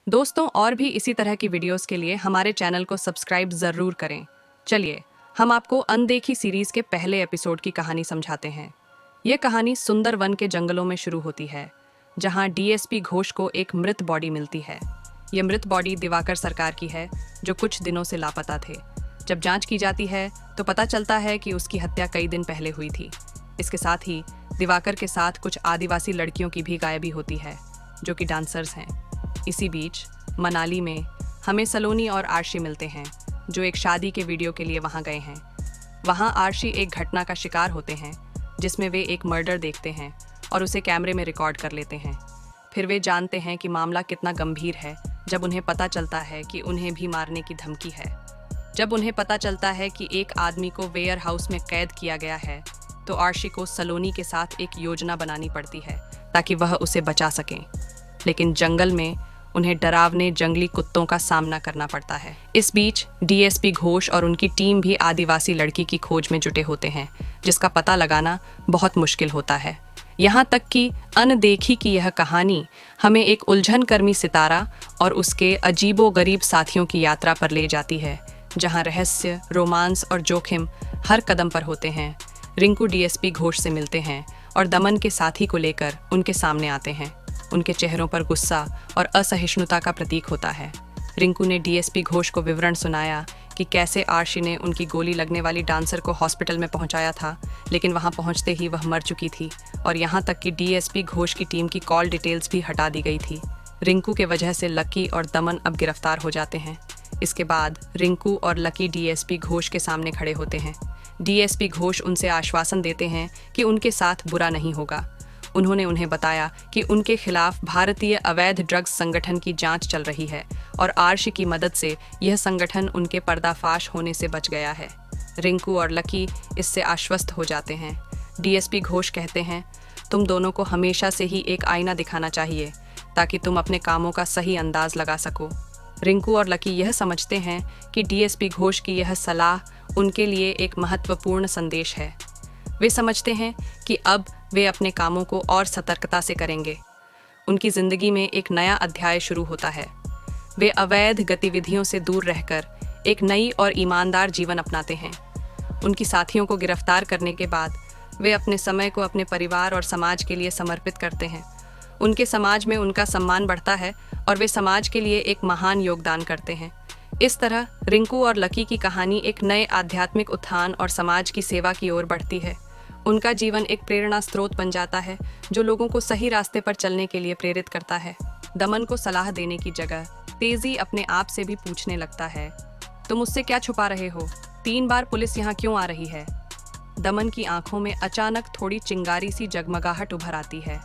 दोस्तों, और भी इसी तरह की वीडियोस के लिए हमारे चैनल को सब्सक्राइब ज़रूर करें। चलिए, हम आपको अनदेखी सीरीज के पहले एपिसोड की कहानी समझाते हैं। ये कहानी सुंदर वन के जंगलों में शुरू होती है, जहां डीएसपी घोष को एक मृत बॉडी मिलती है। ये मृत बॉडी दिवाकर सरकार की है, जो कुछ दिनों से लापता थे। जब जांच की जाती है तो पता चलता है कि उसकी हत्या कई दिन पहले हुई थी। इसके साथ ही दिवाकर के साथ कुछ आदिवासी लड़कियों की भी गायबी होती है, जो कि डांसर्स हैं। इसी बीच मनाली में हमें सलोनी और आर्शी मिलते हैं, जो एक शादी के वीडियो के लिए वहां गए हैं। वहां आर्शी एक घटना का शिकार होते हैं, जिसमें वे एक मर्डर देखते हैं और उसे कैमरे में रिकॉर्ड कर लेते हैं। फिर वे जानते हैं कि मामला कितना गंभीर है जब उन्हें पता चलता है कि उन्हें भी मारने की धमकी है। जब उन्हें पता चलता है कि एक आदमी को वेयर हाउस में कैद किया गया है, तो आर्शी को सलोनी के साथ एक योजना बनानी पड़ती है ताकि वह उसे बचा सकें। लेकिन जंगल में उन्हें डरावने जंगली कुत्तों का सामना करना पड़ता है। इस बीच डीएसपी घोष और उनकी टीम भी आदिवासी लड़की की खोज में जुटे होते हैं, जिसका पता लगाना बहुत मुश्किल होता है। यहाँ तक कि अनदेखी की यह कहानी हमें एक उलझनकर्मी सितारा और उसके अजीबोगरीब साथियों की यात्रा पर ले जाती है, जहाँ रहस्य, रोमांस और जोखिम हर कदम पर होते हैं। रिंकू डीएसपी घोष से मिलते हैं और दमन के साथी को लेकर उनके सामने आते हैं। उनके चेहरों पर गुस्सा और असहिष्णुता का प्रतीक होता है। रिंकू ने डीएसपी घोष को विवरण सुनाया कि कैसे आर्शी ने उनकी गोली लगने वाली डांसर को हॉस्पिटल में पहुंचाया था, लेकिन वहां पहुंचते ही वह मर चुकी थी, और यहां तक कि डीएसपी घोष की टीम की कॉल डिटेल्स भी हटा दी गई थी। रिंकू के वजह से लकी और दमन अब गिरफ्तार हो जाते हैं। इसके बाद रिंकू और लकी डीएसपी घोष के सामने खड़े होते हैं। डीएसपी घोष उनसे आश्वासन देते हैं कि उनके साथ बुरा नहीं होगा। उन्होंने उन्हें बताया कि उनके खिलाफ भारतीय अवैध ड्रग्स संगठन की जांच चल रही है और आर्शी की मदद से यह संगठन उनके पर्दाफाश होने से बच गया है। रिंकू और लकी इससे आश्वस्त हो जाते हैं। डीएसपी घोष कहते हैं, तुम दोनों को हमेशा से ही एक आईना दिखाना चाहिए ताकि तुम अपने कामों का सही अंदाज लगा सको। रिंकू और लकी यह समझते हैं कि डीएसपी घोष की यह सलाह उनके लिए एक महत्वपूर्ण संदेश है। वे समझते हैं कि अब वे अपने कामों को और सतर्कता से करेंगे। उनकी जिंदगी में एक नया अध्याय शुरू होता है। वे अवैध गतिविधियों से दूर रहकर एक नई और ईमानदार जीवन अपनाते हैं। उनकी साथियों को गिरफ्तार करने के बाद वे अपने समय को अपने परिवार और समाज के लिए समर्पित करते हैं। उनके समाज में उनका सम्मान बढ़ता है और वे समाज के लिए एक महान योगदान करते हैं। इस तरह रिंकू और लकी की कहानी एक नए आध्यात्मिक उत्थान और समाज की सेवा की ओर बढ़ती है। उनका जीवन एक प्रेरणा स्रोत बन जाता है, जो लोगों को सही रास्ते पर चलने के लिए प्रेरित करता है। दमन को सलाह देने की जगह तेजी अपने आप से भी पूछने लगता है, तुम मुझसे क्या छुपा रहे हो? 3 बार पुलिस यहाँ क्यों आ रही है? दमन की आंखों में अचानक थोड़ी चिंगारी सी जगमगाहट उभर आती है।